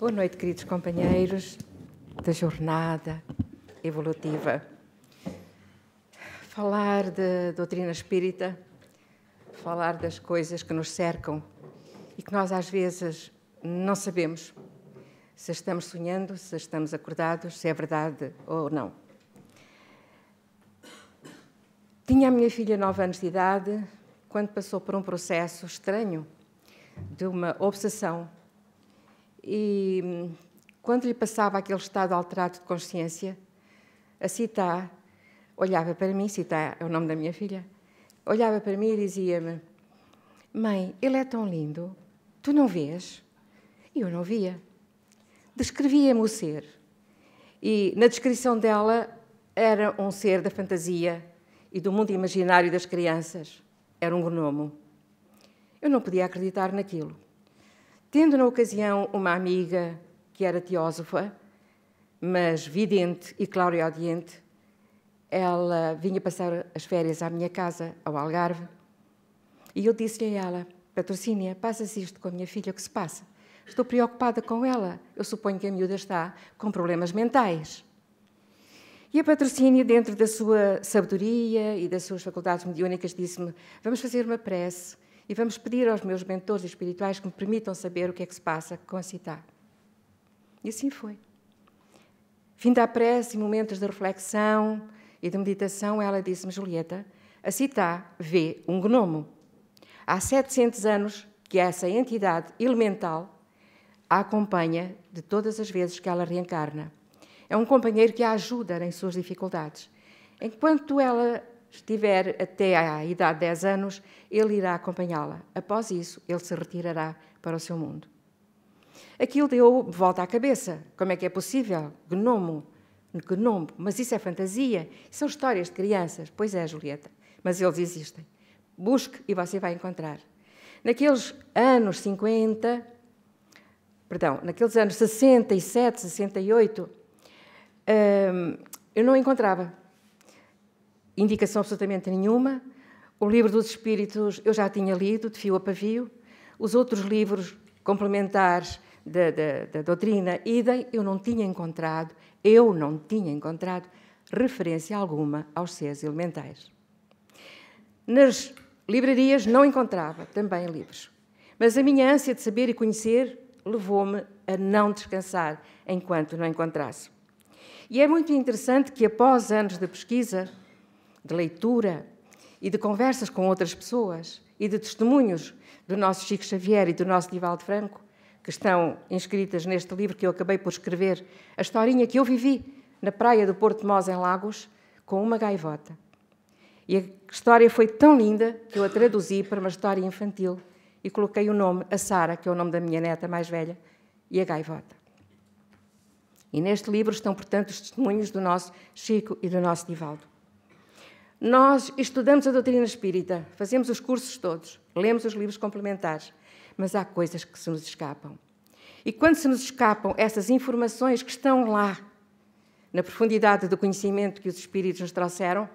Boa noite, queridos companheiros da jornada evolutiva. Falar da doutrina espírita, falar das coisas que nos cercam e que nós às vezes não sabemos se estamos sonhando, se estamos acordados, se é verdade ou não. Tinha a minha filha 9 anos de idade quando passou por um processo estranho de uma obsessão. E quando lhe passava aquele estado alterado de consciência, a Cita olhava para mim, Cita é o nome da minha filha, olhava para mim e dizia-me: mãe, ele é tão lindo, tu não vês? E eu não via. Descrevia-me o ser. E na descrição dela era um ser da fantasia e do mundo imaginário das crianças. Era um gnomo. Eu não podia acreditar naquilo. Tendo na ocasião uma amiga que era teósofa, mas vidente e clareaudiente, ela vinha passar as férias à minha casa, ao Algarve, e eu disse-lhe a ela: Patrocínia, passa-se isto com a minha filha, o que se passa? Estou preocupada com ela, eu suponho que a miúda está com problemas mentais. E a Patrocínia, dentro da sua sabedoria e das suas faculdades mediúnicas, disse-me: vamos fazer uma prece e vamos pedir aos meus mentores espirituais que me permitam saber o que é que se passa com a Cita. E assim foi. Fim da prece e momentos de reflexão e de meditação, ela disse-me: Julieta, a Cita vê um gnomo. Há 700 anos que essa entidade elemental a acompanha de todas as vezes que ela reencarna. É um companheiro que a ajuda em suas dificuldades. Enquanto ela estiver até à idade de 10 anos, ele irá acompanhá-la. Após isso, ele se retirará para o seu mundo. Aquilo deu volta à cabeça. Como é que é possível? Gnomo, mas isso é fantasia, são histórias de crianças. Pois é, Julieta, mas eles existem. Busque e você vai encontrar. Naqueles anos 67, 68, eu não encontrava indicação absolutamente nenhuma. O livro dos Espíritos eu já tinha lido, de fio a pavio. Os outros livros complementares da doutrina, idem, eu não tinha encontrado referência alguma aos seres elementais. Nas livrarias não encontrava também livros. Mas a minha ânsia de saber e conhecer levou-me a não descansar enquanto não encontrasse. E é muito interessante que, após anos de pesquisa, de leitura e de conversas com outras pessoas e de testemunhos do nosso Chico Xavier e do nosso Divaldo Franco, que estão inscritas neste livro que eu acabei por escrever, a historinha que eu vivi na praia do Porto de Mós, em Lagos, com uma gaivota. E a história foi tão linda que eu a traduzi para uma história infantil e coloquei o nome, a Sara, que é o nome da minha neta mais velha, e a gaivota. E neste livro estão, portanto, os testemunhos do nosso Chico e do nosso Divaldo. Nós estudamos a doutrina espírita, fazemos os cursos todos, lemos os livros complementares, mas há coisas que se nos escapam. E quando se nos escapam essas informações que estão lá, na profundidade do conhecimento que os espíritos nos trouxeram,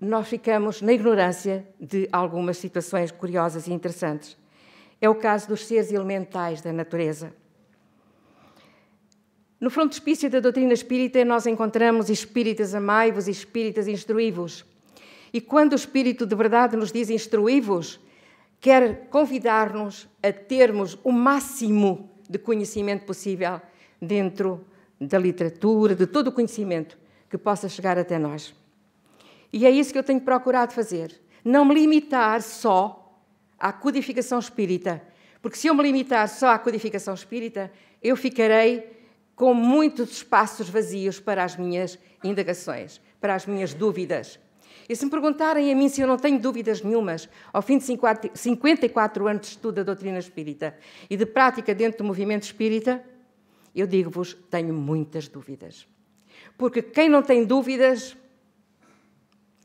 nós ficamos na ignorância de algumas situações curiosas e interessantes. É o caso dos seres elementais da natureza. No frontispício da doutrina espírita, nós encontramos espíritas amai-vos e espíritas instruí-vos. E quando o Espírito de verdade nos diz instruí-vos, quer convidar-nos a termos o máximo de conhecimento possível dentro da literatura, de todo o conhecimento que possa chegar até nós. E é isso que eu tenho procurado fazer. Não me limitar só à codificação espírita, porque se eu me limitar só à codificação espírita, eu ficarei com muitos espaços vazios para as minhas indagações, para as minhas dúvidas. E se me perguntarem a mim se eu não tenho dúvidas nenhumas, ao fim de 54 anos de estudo da doutrina espírita e de prática dentro do movimento espírita, eu digo-vos, tenho muitas dúvidas. Porque quem não tem dúvidas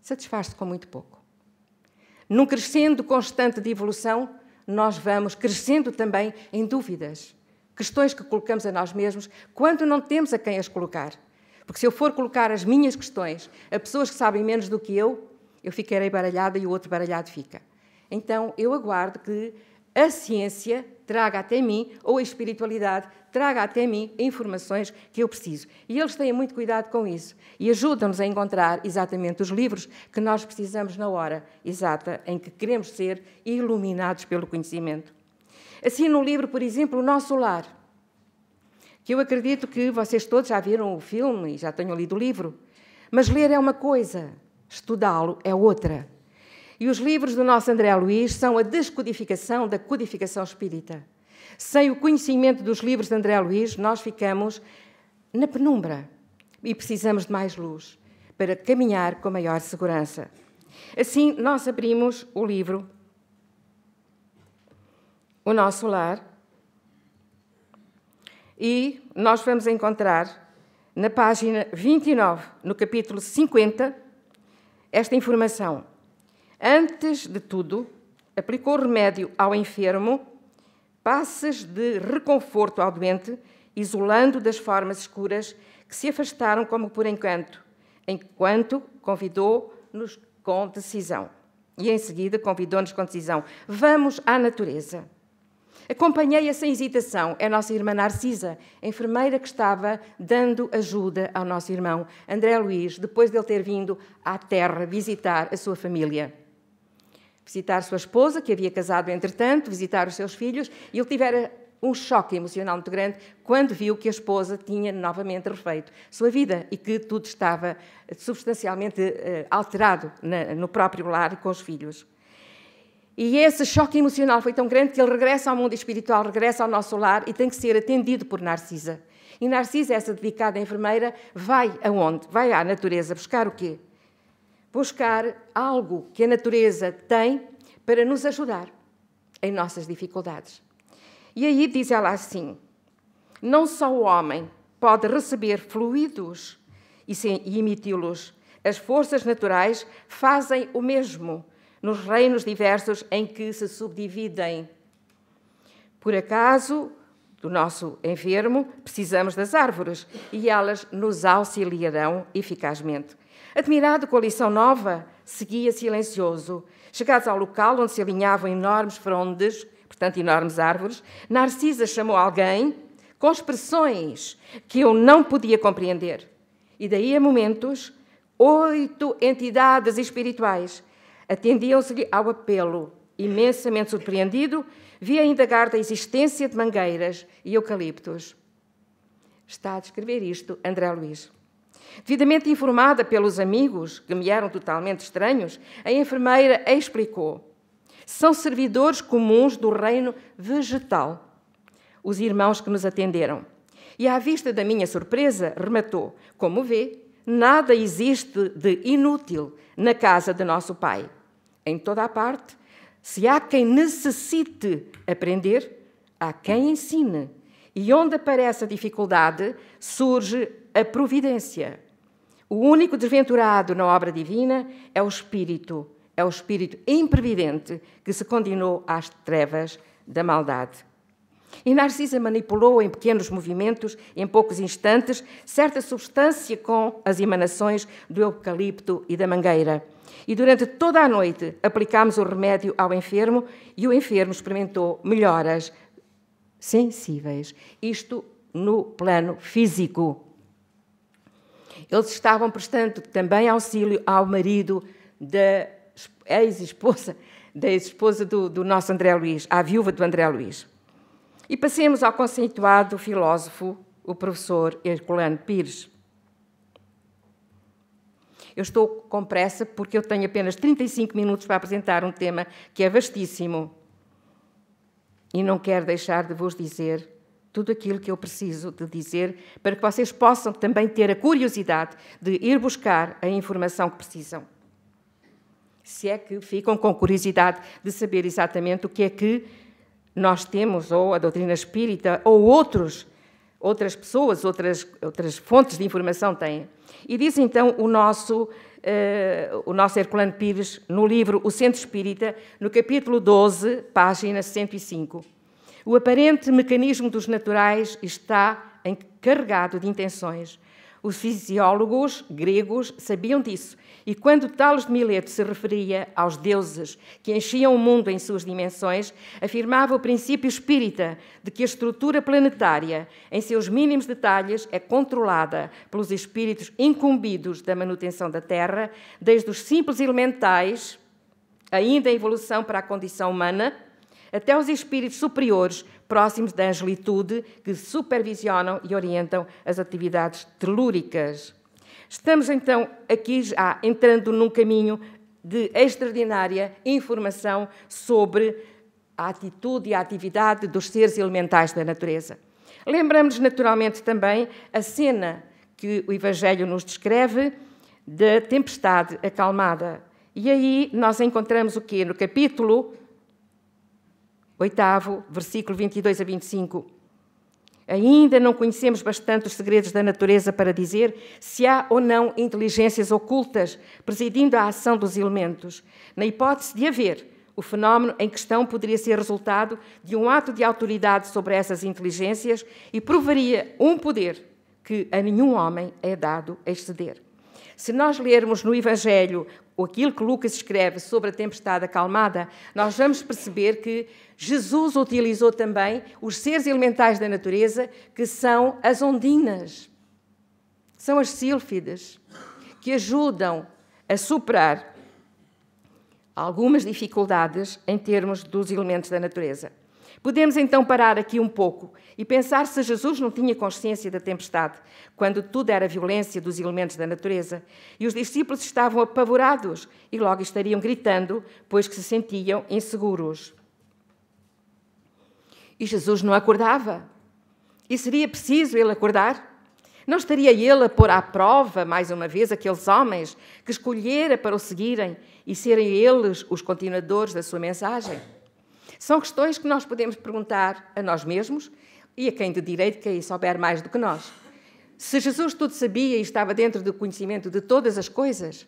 satisfaz-se com muito pouco. Num crescendo constante de evolução, nós vamos crescendo também em dúvidas. Questões que colocamos a nós mesmos quando não temos a quem as colocar. Porque se eu for colocar as minhas questões a pessoas que sabem menos do que eu ficarei baralhada e o outro baralhado fica. Então, eu aguardo que a ciência traga até mim, ou a espiritualidade traga até mim informações que eu preciso. E eles têm muito cuidado com isso e ajudam-nos a encontrar exatamente os livros que nós precisamos na hora exata em que queremos ser iluminados pelo conhecimento. Assim, no livro, por exemplo, O Nosso Lar, que eu acredito que vocês todos já viram o filme e já tenham lido o livro, mas ler é uma coisa, estudá-lo é outra. E os livros do nosso André Luiz são a descodificação da codificação espírita. Sem o conhecimento dos livros de André Luiz, nós ficamos na penumbra e precisamos de mais luz para caminhar com maior segurança. Assim, nós abrimos o livro O Nosso Lar e nós vamos encontrar na página 29, no capítulo 50, esta informação. Antes de tudo, aplicou remédio ao enfermo, passes de reconforto ao doente, isolando das formas escuras que se afastaram como por enquanto convidou-nos com decisão. E em seguida convidou-nos com decisão. Vamos à natureza. Acompanhei-a sem hesitação. É a nossa irmã Narcisa, a enfermeira que estava dando ajuda ao nosso irmão André Luiz, depois de ele ter vindo à Terra visitar a sua família. Visitar sua esposa, que havia casado entretanto, visitar os seus filhos, e ele tivera um choque emocional muito grande quando viu que a esposa tinha novamente refeito sua vida e que tudo estava substancialmente alterado no próprio lar com os filhos. E esse choque emocional foi tão grande que ele regressa ao mundo espiritual, regressa ao nosso lar e tem que ser atendido por Narcisa. E Narcisa, essa dedicada enfermeira, vai aonde? Vai à natureza buscar o quê? Buscar algo que a natureza tem para nos ajudar em nossas dificuldades. E aí diz ela assim, não só o homem pode receber fluidos e emiti-los, as forças naturais fazem o mesmo nos reinos diversos em que se subdividem. Por acaso, do nosso enfermo, precisamos das árvores e elas nos auxiliarão eficazmente. Admirado com a lição nova, seguia silencioso. Chegados ao local onde se alinhavam enormes frondes, portanto, enormes árvores, Narcisa chamou alguém com expressões que eu não podia compreender. E daí a momentos, 8 entidades espirituais atendiam-se ao apelo. Imensamente surpreendido, via indagar da existência de mangueiras e eucaliptos. Está a descrever isto André Luiz. Devidamente informada pelos amigos, que me eram totalmente estranhos, a enfermeira explicou. São servidores comuns do reino vegetal, os irmãos que nos atenderam. E, à vista da minha surpresa, rematou. Como vê, nada existe de inútil na casa de nosso Pai. Em toda a parte, se há quem necessite aprender, há quem ensine. E onde aparece a dificuldade, surge a providência. O único desventurado na obra divina é o espírito imprevidente que se condenou às trevas da maldade. E Narcisa manipulou em pequenos movimentos, em poucos instantes, certa substância com as emanações do eucalipto e da mangueira. E durante toda a noite aplicámos o remédio ao enfermo e o enfermo experimentou melhoras sensíveis. Isto no plano físico. Eles estavam prestando também auxílio ao marido da ex-esposa do nosso André Luiz, à viúva do André Luiz. E passemos ao conceituado filósofo, o professor Herculano Pires. Eu estou com pressa porque eu tenho apenas 35 minutos para apresentar um tema que é vastíssimo. E não quero deixar de vos dizer tudo aquilo que eu preciso de dizer para que vocês possam também ter a curiosidade de ir buscar a informação que precisam. Se é que ficam com curiosidade de saber exatamente o que é que nós temos, ou a doutrina espírita, ou outras pessoas, outras fontes de informação têm. E diz então o nosso Herculano Pires, no livro O Centro Espírita, no capítulo 12, página 105. O aparente mecanismo dos naturais está carregado de intenções. Os fisiólogos gregos sabiam disso, e quando Tales de Mileto se referia aos deuses que enchiam o mundo em suas dimensões, afirmava o princípio espírita de que a estrutura planetária, em seus mínimos detalhes, é controlada pelos espíritos incumbidos da manutenção da Terra, desde os simples elementais, ainda em evolução para a condição humana, até os espíritos superiores, próximos da angelitude, que supervisionam e orientam as atividades telúricas. Estamos, então, aqui já entrando num caminho de extraordinária informação sobre a atitude e a atividade dos seres elementais da natureza. Lembramos, naturalmente, também a cena que o Evangelho nos descreve da tempestade acalmada. E aí nós encontramos o quê? No capítulo 8º, versículo 22 a 25. Ainda não conhecemos bastante os segredos da natureza para dizer se há ou não inteligências ocultas presidindo a ação dos elementos. Na hipótese de haver, o fenómeno em questão poderia ser resultado de um ato de autoridade sobre essas inteligências e provaria um poder que a nenhum homem é dado exceder. Se nós lermos no Evangelho aquilo que Lucas escreve sobre a tempestade acalmada, nós vamos perceber que Jesus utilizou também os seres elementais da natureza, que são as ondinas, são as sílfides, que ajudam a superar algumas dificuldades em termos dos elementos da natureza. Podemos então parar aqui um pouco e pensar se Jesus não tinha consciência da tempestade, quando tudo era violência dos elementos da natureza, e os discípulos estavam apavorados e logo estariam gritando, pois que se sentiam inseguros. E Jesus não acordava. E seria preciso ele acordar? Não estaria ele a pôr à prova, mais uma vez, aqueles homens que escolhera para o seguirem e serem eles os continuadores da sua mensagem? São questões que nós podemos perguntar a nós mesmos e a quem de direito que aí souber mais do que nós. Se Jesus tudo sabia e estava dentro do conhecimento de todas as coisas,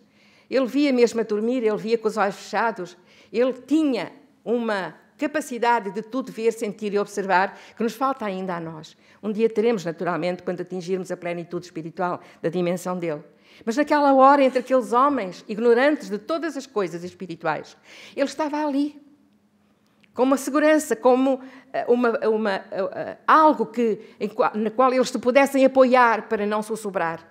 ele via mesmo a dormir, ele via com os olhos fechados, ele tinha uma capacidade de tudo ver, sentir e observar que nos falta ainda a nós. Um dia teremos, naturalmente, quando atingirmos a plenitude espiritual da dimensão dele. Mas naquela hora, entre aqueles homens ignorantes de todas as coisas espirituais, ele estava ali, com uma segurança, como algo na qual eles se pudessem apoiar para não sussurrar.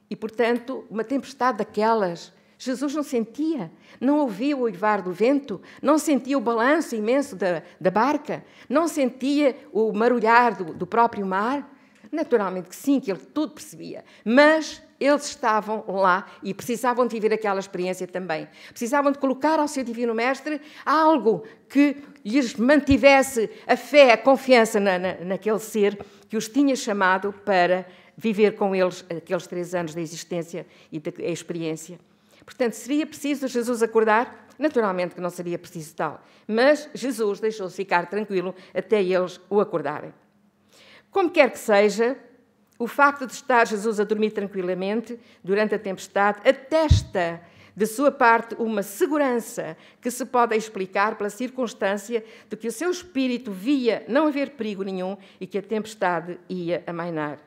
E, portanto, uma tempestade daquelas, Jesus não sentia, não ouvia o uivar do vento, não sentia o balanço imenso da barca, não sentia o marulhar do próprio mar. Naturalmente que sim, que ele tudo percebia, mas eles estavam lá e precisavam de viver aquela experiência também. Precisavam de colocar ao seu Divino Mestre algo que lhes mantivesse a fé, a confiança naquele ser que os tinha chamado para viver com eles aqueles 3 anos da existência e da experiência. Portanto, seria preciso Jesus acordar? Naturalmente que não seria preciso tal, mas Jesus deixou-se ficar tranquilo até eles o acordarem. Como quer que seja, o facto de estar Jesus a dormir tranquilamente durante a tempestade atesta de sua parte uma segurança que se pode explicar pela circunstância de que o seu espírito via não haver perigo nenhum e que a tempestade ia amainar.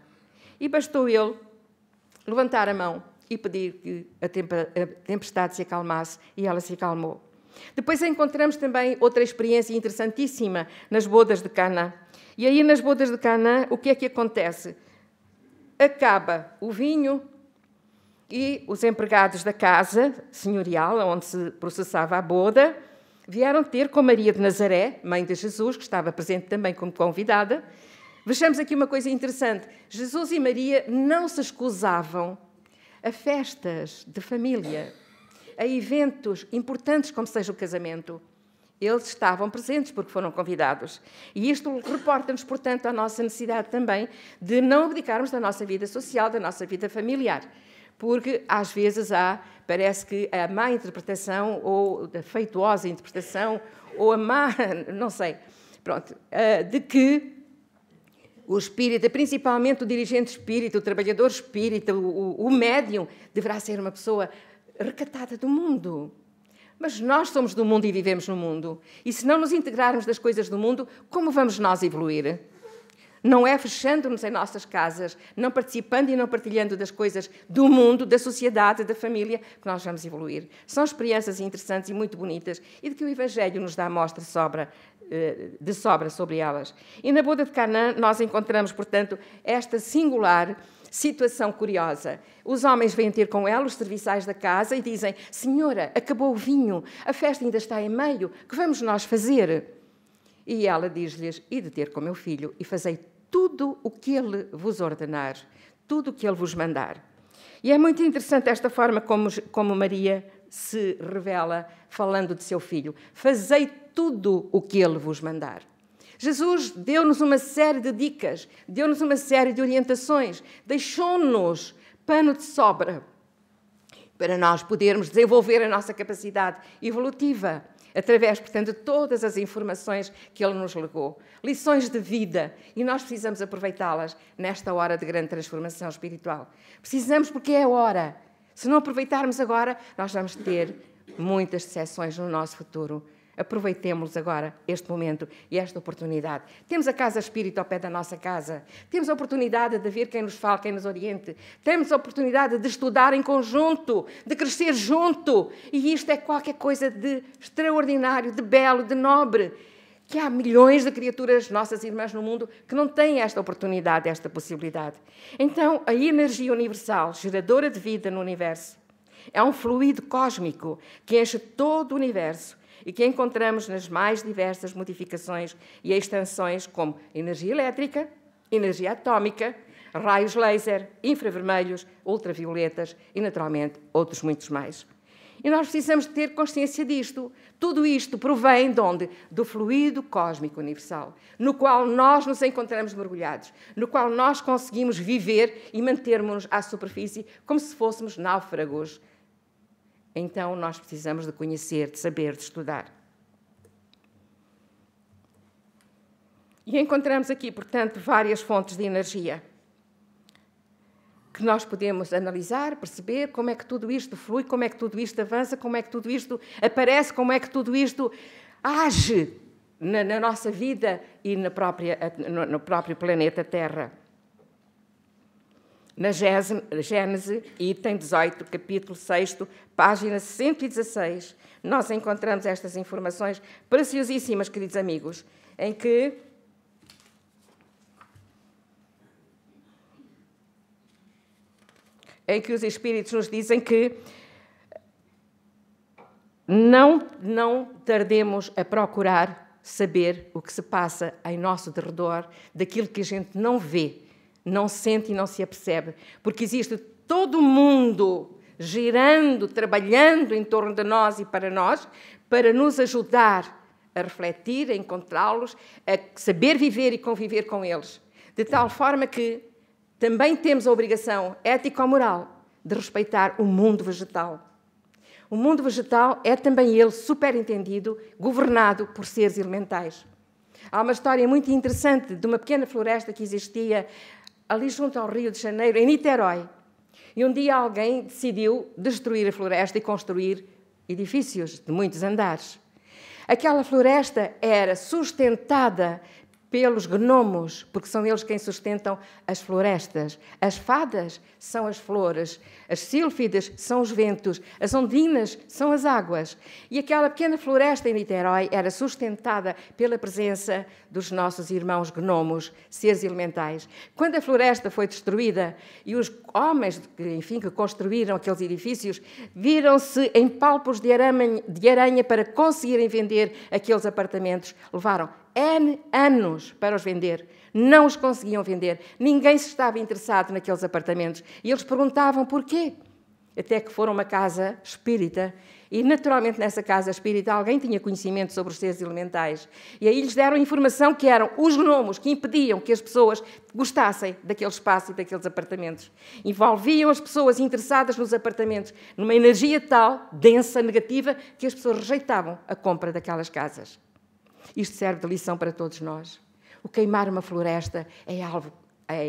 E bastou ele levantar a mão e pedir que a tempestade se acalmasse, e ela se acalmou. Depois encontramos também outra experiência interessantíssima nas bodas de Caná. E aí, nas bodas de Caná, o que é que acontece? Acaba o vinho e os empregados da casa senhorial, onde se processava a boda, vieram ter com Maria de Nazaré, mãe de Jesus, que estava presente também como convidada. Vejamos aqui uma coisa interessante. Jesus e Maria não se escusavam a festas de família, a eventos importantes como seja o casamento. Eles estavam presentes porque foram convidados. E isto reporta-nos, portanto, a nossa necessidade também de não abdicarmos da nossa vida social, da nossa vida familiar. Porque, às vezes, parece que a má interpretação, ou a feituosa interpretação, ou a má, não sei, pronto, de que o espírita, principalmente o dirigente espírita, o trabalhador espírita, o médium, deverá ser uma pessoa recatada do mundo. Mas nós somos do mundo e vivemos no mundo. E se não nos integrarmos das coisas do mundo, como vamos nós evoluir? Não é fechando-nos em nossas casas, não participando e não partilhando das coisas do mundo, da sociedade, da família, que nós vamos evoluir. São experiências interessantes e muito bonitas e de que o Evangelho nos dá mostra de sobra sobre elas. E na boda de Canaã nós encontramos, portanto, esta singular situação curiosa. Os homens vêm ter com ela, os serviçais da casa, e dizem: Senhora, acabou o vinho, a festa ainda está em meio, que vamos nós fazer? E ela diz-lhes: ide ter com meu filho e fazei tudo o que ele vos ordenar, tudo o que ele vos mandar. E é muito interessante esta forma como Maria se revela falando de seu filho. Fazei tudo o que ele vos mandar. Jesus deu-nos uma série de dicas, deu-nos uma série de orientações, deixou-nos pano de sobra para nós podermos desenvolver a nossa capacidade evolutiva, através, portanto, de todas as informações que Ele nos legou. Lições de vida, e nós precisamos aproveitá-las nesta hora de grande transformação espiritual. Precisamos porque é a hora. Se não aproveitarmos agora, nós vamos ter muitas decepções no nosso futuro. Aproveitemos agora este momento e esta oportunidade. Temos a Casa Espírita ao pé da nossa casa. Temos a oportunidade de ver quem nos fala, quem nos oriente. Temos a oportunidade de estudar em conjunto, de crescer junto. E isto é qualquer coisa de extraordinário, de belo, de nobre. Que há milhões de criaturas, nossas irmãs no mundo, que não têm esta oportunidade, esta possibilidade. Então, a energia universal, geradora de vida no universo, é um fluido cósmico que enche todo o universo e que encontramos nas mais diversas modificações e extensões, como energia elétrica, energia atómica, raios laser, infravermelhos, ultravioletas e, naturalmente, outros muitos mais. E nós precisamos ter consciência disto. Tudo isto provém de onde? Do fluido cósmico universal, no qual nós nos encontramos mergulhados, no qual nós conseguimos viver e mantermos-nos à superfície como se fôssemos náufragos. Então, nós precisamos de conhecer, de saber, de estudar. E encontramos aqui, portanto, várias fontes de energia que nós podemos analisar, perceber como é que tudo isto flui, como é que tudo isto avança, como é que tudo isto aparece, como é que tudo isto age na nossa vida e no próprio planeta Terra. Na Gênese, item 18, capítulo 6, página 116, nós encontramos estas informações preciosíssimas, queridos amigos, em que os Espíritos nos dizem que não tardemos a procurar saber o que se passa em nosso derredor, daquilo que a gente não vê, não sente e não se apercebe, porque existe todo o mundo girando, trabalhando em torno de nós e para nos ajudar a refletir, a encontrá-los, a saber viver e conviver com eles, de tal forma que também temos a obrigação ético-moral de respeitar o mundo vegetal. O mundo vegetal é também ele superentendido, governado por seres elementais. Há uma história muito interessante de uma pequena floresta que existia ali junto ao Rio de Janeiro, em Niterói. E um dia alguém decidiu destruir a floresta e construir edifícios de muitos andares. Aquela floresta era sustentada pelos gnomos, porque são eles quem sustentam as florestas. As fadas são as flores, as sílfides são os ventos, as ondinas são as águas. E aquela pequena floresta em Niterói era sustentada pela presença dos nossos irmãos gnomos, seres elementais. Quando a floresta foi destruída e os homens, que construíram aqueles edifícios, viram-se em palpos de aranha para conseguirem vender aqueles apartamentos, levaram N anos para os vender. Não os conseguiam vender. Ninguém se estava interessado naqueles apartamentos. E eles perguntavam porquê. Até que foram a uma casa espírita. E, naturalmente, nessa casa espírita, alguém tinha conhecimento sobre os seres elementais. E aí lhes deram informação que eram os gnomos que impediam que as pessoas gostassem daquele espaço e daqueles apartamentos. Envolviam as pessoas interessadas nos apartamentos numa energia tal, densa, negativa, que as pessoas rejeitavam a compra daquelas casas. Isto serve de lição para todos nós. O queimar uma floresta é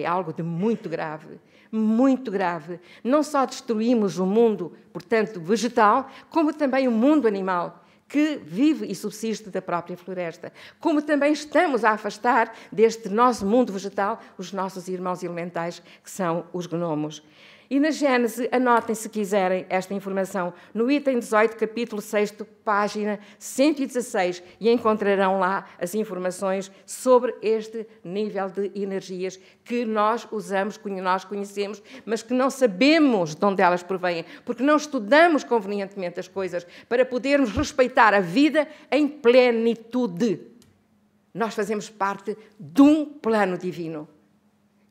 algo de muito grave, muito grave. Não só destruímos o mundo, portanto, vegetal, como também o mundo animal, que vive e subsiste da própria floresta. Como também estamos a afastar deste nosso mundo vegetal os nossos irmãos elementais, que são os gnomos. E na Gênese, anotem, se quiserem, esta informação, no item 18, capítulo 6, página 116, e encontrarão lá as informações sobre este nível de energias que nós usamos, nós conhecemos, mas que não sabemos de onde elas provêm, porque não estudamos convenientemente as coisas para podermos respeitar a vida em plenitude. Nós fazemos parte de um plano divino.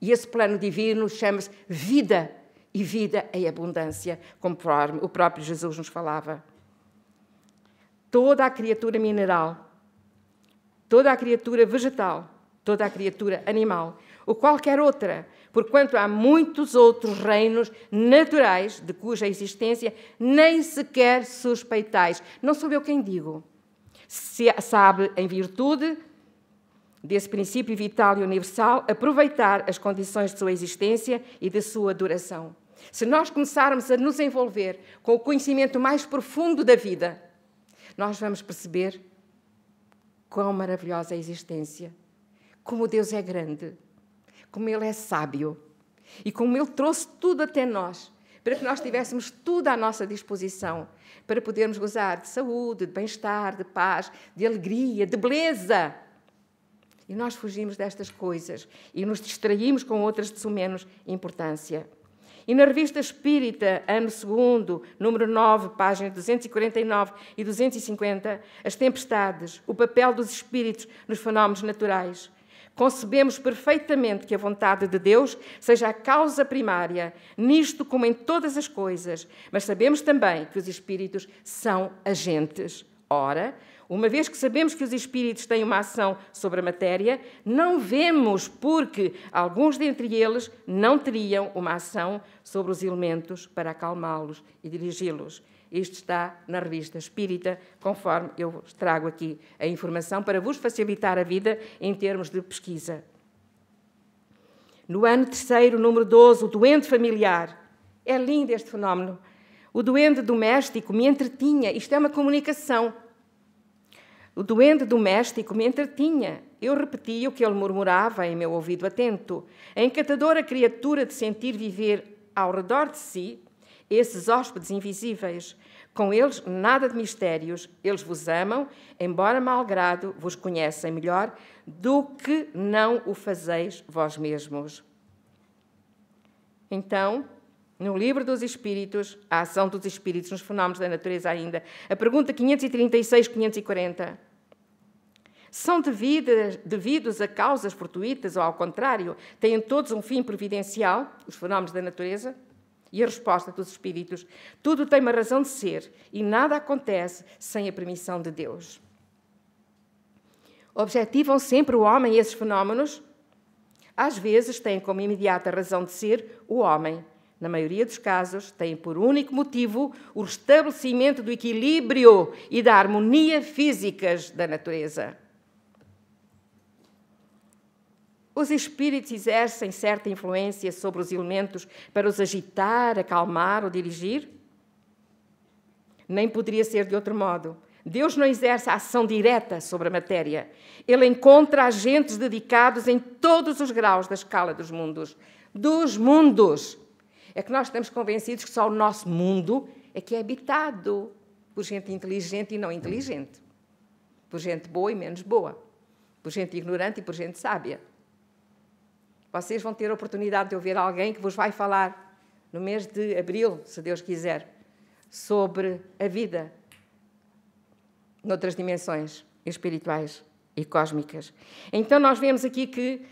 E esse plano divino chama-se vida. E vida em abundância, conforme o próprio Jesus nos falava. Toda a criatura mineral, toda a criatura vegetal, toda a criatura animal, ou qualquer outra, porquanto há muitos outros reinos naturais de cuja existência nem sequer suspeitais. Não sou eu quem digo. Se sabe, em virtude desse princípio vital e universal, aproveitar as condições de sua existência e de sua duração. Se nós começarmos a nos envolver com o conhecimento mais profundo da vida, nós vamos perceber quão maravilhosa é a existência, como Deus é grande, como Ele é sábio e como Ele trouxe tudo até nós, para que nós tivéssemos tudo à nossa disposição, para podermos gozar de saúde, de bem-estar, de paz, de alegria, de beleza. E nós fugimos destas coisas e nos distraímos com outras de menos importância. E na Revista Espírita, ano 2º, número 9, páginas 249 e 250, as tempestades, o papel dos espíritos nos fenómenos naturais. Concebemos perfeitamente que a vontade de Deus seja a causa primária, nisto como em todas as coisas, mas sabemos também que os espíritos são agentes. Ora, uma vez que sabemos que os espíritos têm uma ação sobre a matéria, não vemos porque alguns dentre eles não teriam uma ação sobre os elementos para acalmá-los e dirigi-los. Isto está na Revista Espírita, conforme eu trago aqui a informação, para vos facilitar a vida em termos de pesquisa. No ano 3º, número 12, o doente familiar. É lindo este fenómeno. O doente doméstico me entretinha. Isto é uma comunicação. O doente doméstico me entretinha. Eu repetia o que ele murmurava em meu ouvido atento. A encantadora criatura de sentir viver ao redor de si esses hóspedes invisíveis. Com eles, nada de mistérios. Eles vos amam, embora malgrado vos conhecem melhor do que não o fazeis vós mesmos. Então, no Livro dos Espíritos, a ação dos espíritos nos fenómenos da natureza ainda, a pergunta 536-540. São devidos a causas fortuitas ou, ao contrário, têm todos um fim providencial, os fenómenos da natureza? E a resposta dos espíritos: tudo tem uma razão de ser e nada acontece sem a permissão de Deus. Objetivam sempre o homem esses fenómenos? Às vezes têm como imediata razão de ser o homem. Na maioria dos casos, têm por único motivo o restabelecimento do equilíbrio e da harmonia físicas da natureza. Os espíritos exercem certa influência sobre os elementos para os agitar, acalmar ou dirigir? Nem poderia ser de outro modo. Deus não exerce a ação direta sobre a matéria. Ele encontra agentes dedicados em todos os graus da escala dos mundos. Dos mundos! É que nós estamos convencidos que só o nosso mundo é que é habitado por gente inteligente e não inteligente, por gente boa e menos boa, por gente ignorante e por gente sábia. Vocês vão ter a oportunidade de ouvir alguém que vos vai falar no mês de abril, se Deus quiser, sobre a vida noutras dimensões espirituais e cósmicas. Então nós vemos aqui que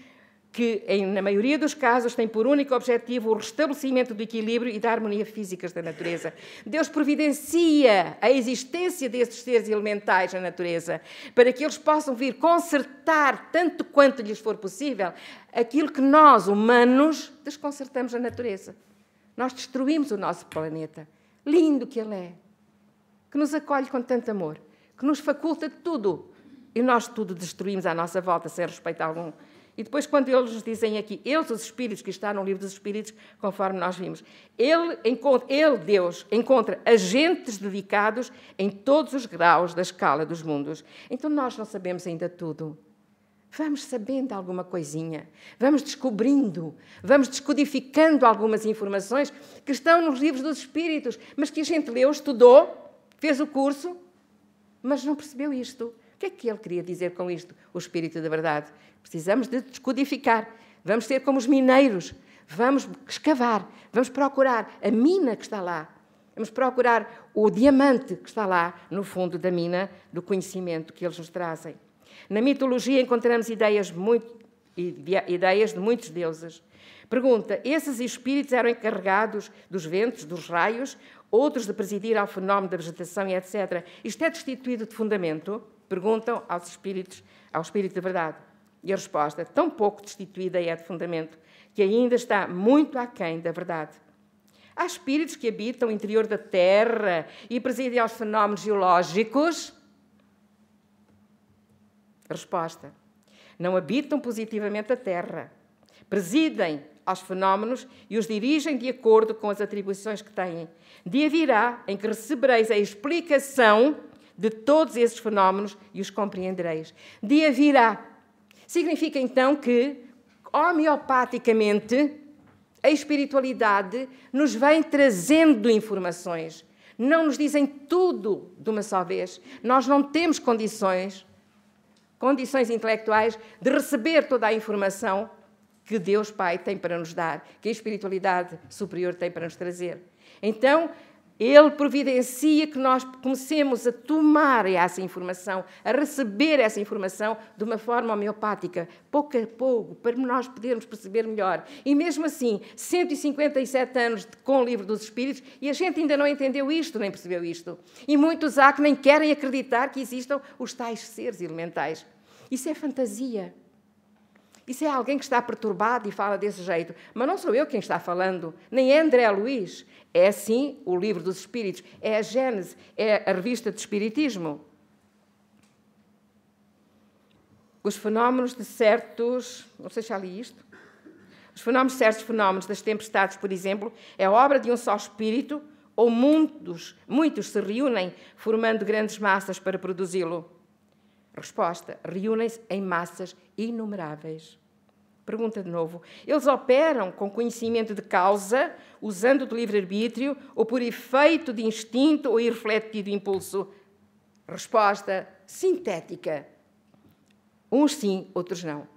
na maioria dos casos, tem por único objetivo o restabelecimento do equilíbrio e da harmonia físicas da natureza. Deus providencia a existência destes seres elementais na natureza para que eles possam vir consertar, tanto quanto lhes for possível, aquilo que nós, humanos, desconcertamos na natureza. Nós destruímos o nosso planeta. Lindo que ele é, que nos acolhe com tanto amor, que nos faculta tudo, e nós tudo destruímos à nossa volta sem respeito algum. E depois, quando eles nos dizem aqui, eles, os Espíritos, que está no livro dos Espíritos, conforme nós vimos, Deus, encontra agentes dedicados em todos os graus da escala dos mundos. Então, nós não sabemos ainda tudo. Vamos sabendo alguma coisinha, vamos descobrindo, vamos descodificando algumas informações que estão nos livros dos Espíritos, mas que a gente leu, estudou, fez o curso, mas não percebeu isto. O que é que ele queria dizer com isto, o Espírito da Verdade? Precisamos de descodificar, vamos ser como os mineiros, vamos escavar, vamos procurar a mina que está lá, vamos procurar o diamante que está lá no fundo da mina do conhecimento que eles nos trazem. Na mitologia encontramos ideias de muitos deuses. Pergunta, esses espíritos eram encarregados dos ventos, dos raios, outros de presidir ao fenómeno da vegetação e etc. Isto é destituído de fundamento? Perguntam ao Espírito da Verdade. E a resposta, tão pouco destituída é de fundamento, que ainda está muito aquém da verdade. Há espíritos que habitam o interior da Terra e presidem aos fenómenos geológicos? Resposta: não habitam positivamente a Terra. Presidem aos fenómenos e os dirigem de acordo com as atribuições que têm. Dia virá em que recebereis a explicação de todos esses fenómenos e os compreendereis. Dia virá. Significa, então, que, homeopaticamente, a espiritualidade nos vem trazendo informações. Não nos dizem tudo de uma só vez. Nós não temos condições intelectuais de receber toda a informação que Deus Pai tem para nos dar, que a espiritualidade superior tem para nos trazer. Então, Ele providencia que nós comecemos a tomar essa informação, a receber essa informação de uma forma homeopática, pouco a pouco, para nós podermos perceber melhor. E mesmo assim, 157 anos com o Livro dos Espíritos, e a gente ainda não entendeu isto, nem percebeu isto. E muitos há que nem querem acreditar que existam os tais seres elementais. Isso é fantasia. Isso é alguém que está perturbado e fala desse jeito. Mas não sou eu quem está falando, nem é André Luiz. É, sim, o Livro dos Espíritos, é a Gênese, é a revista de Espiritismo. Os fenómenos de certos... Não sei se já li isto. Os fenómenos de certos fenómenos das tempestades, por exemplo, é obra de um só espírito ou muitos se reúnem formando grandes massas para produzi-lo? Resposta: reúnem-se em massas inumeráveis. Pergunta de novo. Eles operam com conhecimento de causa, usando de livre-arbítrio, ou por efeito de instinto ou irrefletido impulso? Resposta sintética. Uns sim, outros não.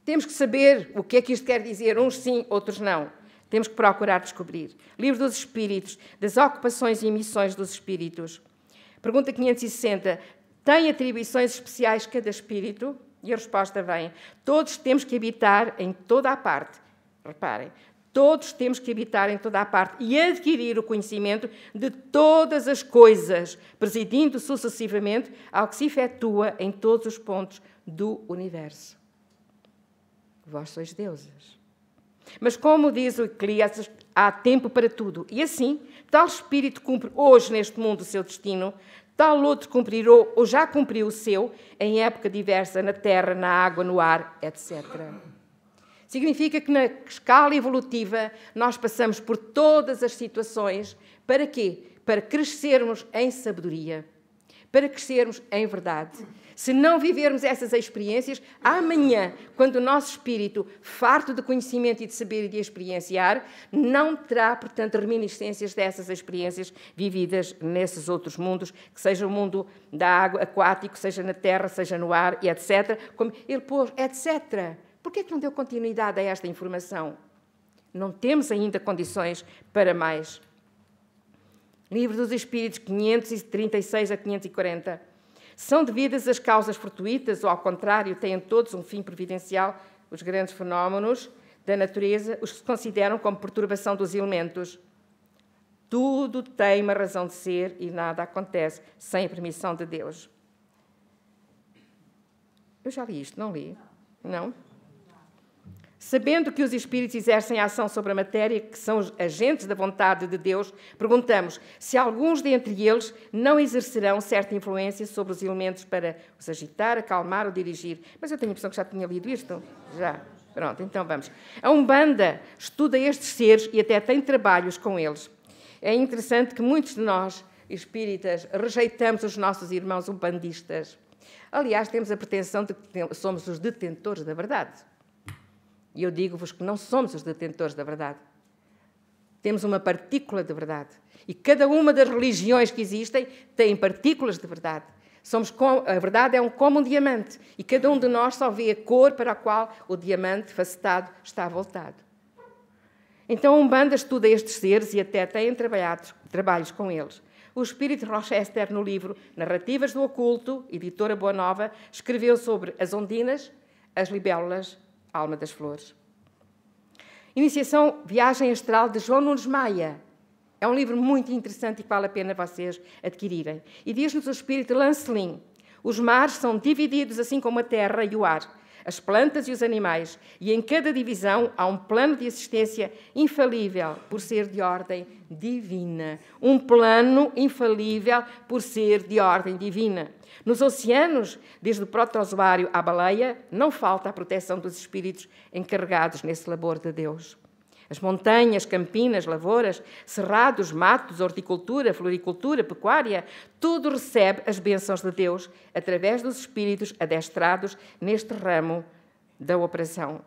Temos que saber o que é que isto quer dizer. Uns sim, outros não. Temos que procurar descobrir. Livro dos Espíritos, das ocupações e missões dos Espíritos. Pergunta 560. Tem atribuições especiais cada espírito? E a resposta vem: todos temos que habitar em toda a parte. Reparem, todos temos que habitar em toda a parte e adquirir o conhecimento de todas as coisas, presidindo sucessivamente ao que se efetua em todos os pontos do universo. Vós sois deuses. Mas, como diz o Eclesiastes, há tempo para tudo. E assim, tal espírito cumpre hoje neste mundo o seu destino, tal outro cumprirá ou já cumpriu o seu em época diversa na terra, na água, no ar, etc. Significa que na escala evolutiva nós passamos por todas as situações. Para quê? Para crescermos em sabedoria, para crescermos em verdade. Se não vivermos essas experiências, amanhã, quando o nosso espírito, farto de conhecimento e de saber e de experienciar, não terá, portanto, reminiscências dessas experiências vividas nesses outros mundos, que seja o mundo da água, aquático, seja na terra, seja no ar, e etc. Como ele pôs, etc. Por que é que não deu continuidade a esta informação? Não temos ainda condições para mais. Livro dos Espíritos, 536 a 540. São devidas as causas fortuitas ou, ao contrário, têm todos um fim providencial os grandes fenómenos da natureza, os que se consideram como perturbação dos elementos? Tudo tem uma razão de ser e nada acontece sem a permissão de Deus. Eu já li isto, não li? Não? Sabendo que os espíritos exercem ação sobre a matéria, que são os agentes da vontade de Deus, perguntamos se alguns dentre eles não exercerão certa influência sobre os elementos para os agitar, acalmar ou dirigir. Mas eu tenho a impressão que já tinha lido isto. Já. Pronto, então vamos. A Umbanda estuda estes seres e até tem trabalhos com eles. É interessante que muitos de nós, espíritas, rejeitamos os nossos irmãos umbandistas. Aliás, temos a pretensão de que somos os detentores da verdade. E eu digo-vos que não somos os detentores da verdade. Temos uma partícula de verdade. E cada uma das religiões que existem tem partículas de verdade. A verdade é como um diamante. E cada um de nós só vê a cor para a qual o diamante facetado está voltado. Então a Umbanda estuda estes seres e até tem trabalhos com eles. O espírito Rochester, no livro Narrativas do Oculto, editora Boa Nova, escreveu sobre as ondinas, as libélulas, Alma das Flores. Iniciação Viagem Astral, de João Nunes Maia. É um livro muito interessante e que vale a pena vocês adquirirem. E diz-nos o espírito Lancelin: os mares são divididos assim como a terra e o ar, as plantas e os animais, e em cada divisão há um plano de existência infalível por ser de ordem divina. Um plano infalível por ser de ordem divina. Nos oceanos, desde o protozoário à baleia, não falta a proteção dos espíritos encarregados nesse labor de Deus. As montanhas, campinas, lavouras, cerrados, matos, horticultura, floricultura, pecuária, tudo recebe as bênçãos de Deus através dos espíritos adestrados neste ramo da operação.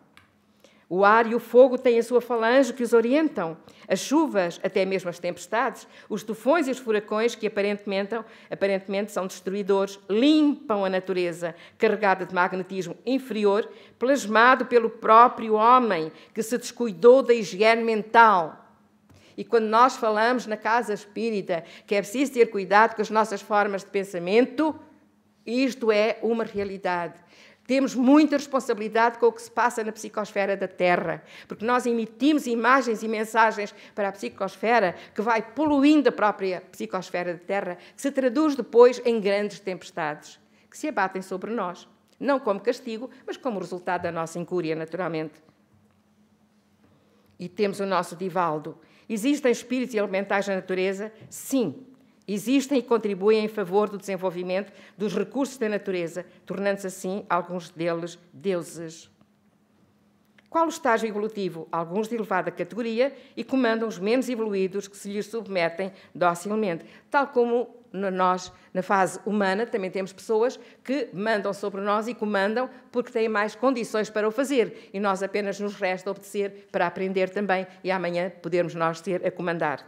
O ar e o fogo têm a sua falange que os orientam. As chuvas, até mesmo as tempestades, os tufões e os furacões, que aparentemente são destruidores, limpam a natureza, carregada de magnetismo inferior, plasmado pelo próprio homem, que se descuidou da higiene mental. E quando nós falamos na casa espírita que é preciso ter cuidado com as nossas formas de pensamento, isto é uma realidade. Temos muita responsabilidade com o que se passa na psicosfera da Terra, porque nós emitimos imagens e mensagens para a psicosfera que vai poluindo a própria psicosfera da Terra, que se traduz depois em grandes tempestades, que se abatem sobre nós, não como castigo, mas como resultado da nossa incúria, naturalmente. E temos o nosso Divaldo. Existem espíritos elementais na natureza? Sim. Existem e contribuem em favor do desenvolvimento dos recursos da natureza, tornando-se assim alguns deles deuses. Qual o estágio evolutivo? Alguns de elevada categoria e comandam os menos evoluídos que se lhes submetem docilmente. Tal como nós, na fase humana, também temos pessoas que mandam sobre nós e comandam porque têm mais condições para o fazer. E nós apenas nos resta obedecer para aprender também e amanhã podermos nós ser a comandar.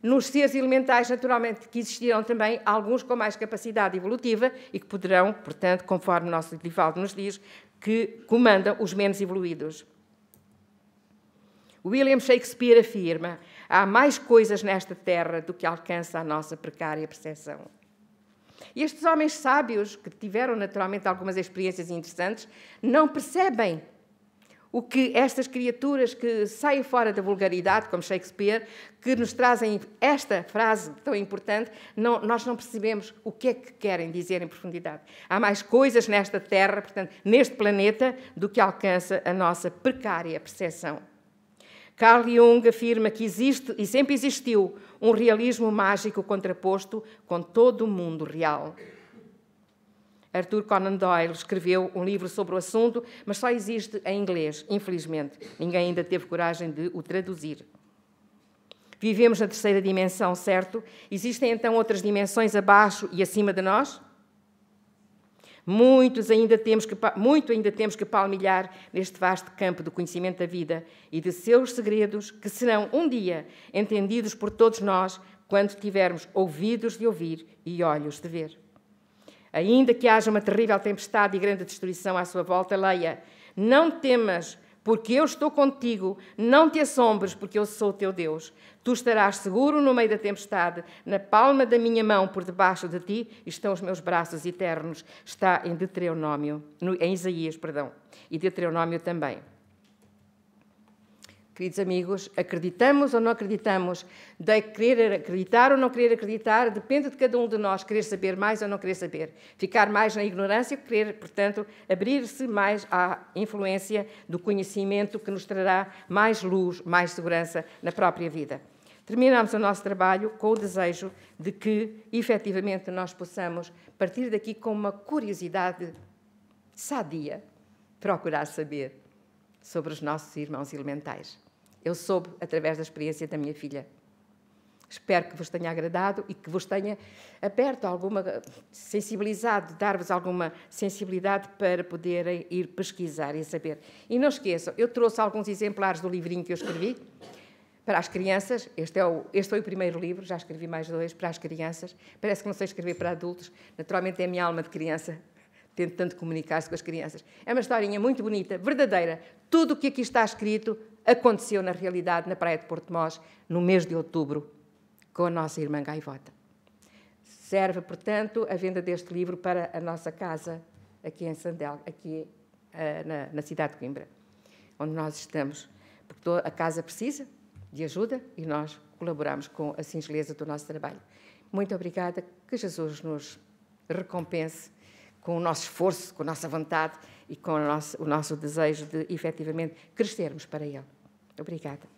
Nos seres elementais, naturalmente, que existirão também alguns com mais capacidade evolutiva e que poderão, portanto, conforme o nosso Divaldo nos diz, que comandam os menos evoluídos. William Shakespeare afirma: há mais coisas nesta terra do que alcança a nossa precária percepção. E estes homens sábios, que tiveram naturalmente algumas experiências interessantes, não percebem o que estas criaturas que saem fora da vulgaridade, como Shakespeare, que nos trazem esta frase tão importante, nós não percebemos o que é que querem dizer em profundidade. Há mais coisas nesta Terra, portanto, neste planeta, do que alcança a nossa precária percepção. Carl Jung afirma que existe, e sempre existiu, um realismo mágico contraposto com todo o mundo real. Arthur Conan Doyle escreveu um livro sobre o assunto, mas só existe em inglês, infelizmente. Ninguém ainda teve coragem de o traduzir. Vivemos na terceira dimensão, certo? Existem então outras dimensões abaixo e acima de nós? Muito ainda temos que palmilhar neste vasto campo do conhecimento da vida e de seus segredos, que serão um dia entendidos por todos nós quando tivermos ouvidos de ouvir e olhos de ver. Ainda que haja uma terrível tempestade e grande destruição à sua volta, leia: não temas, porque eu estou contigo, não te assombres, porque eu sou o teu Deus. Tu estarás seguro no meio da tempestade, na palma da minha mão, por debaixo de ti, estão os meus braços eternos. Está em Isaías, e Deuteronômio também. Queridos amigos, acreditamos ou não acreditamos, de querer acreditar ou não querer acreditar, depende de cada um de nós querer saber mais ou não querer saber. Ficar mais na ignorância, querer, portanto, abrir-se mais à influência do conhecimento que nos trará mais luz, mais segurança na própria vida. Terminamos o nosso trabalho com o desejo de que, efetivamente, nós possamos partir daqui com uma curiosidade sadia, procurar saber sobre os nossos irmãos elementais. Eu soube através da experiência da minha filha. Espero que vos tenha agradado e que vos tenha aberto alguma sensibilidade, dar-vos alguma sensibilidade para poderem ir pesquisar e saber. E não esqueçam, eu trouxe alguns exemplares do livrinho que eu escrevi para as crianças. Este foi o primeiro livro, já escrevi mais 2 para as crianças. Parece que não sei escrever para adultos. Naturalmente é a minha alma de criança. Tento tanto comunicar-se com as crianças. É uma historinha muito bonita, verdadeira. Tudo o que aqui está escrito aconteceu na realidade na Praia de Portimós, no mês de outubro, com a nossa irmã Gaivota. Serve, portanto, a venda deste livro para a nossa casa aqui em Sandel, aqui na cidade de Coimbra, onde nós estamos. Porque a casa precisa de ajuda e nós colaboramos com a singeleza do nosso trabalho. Muito obrigada, que Jesus nos recompense com o nosso esforço, com a nossa vontade e com o nosso desejo de, efetivamente, crescermos para Ele. Obrigada.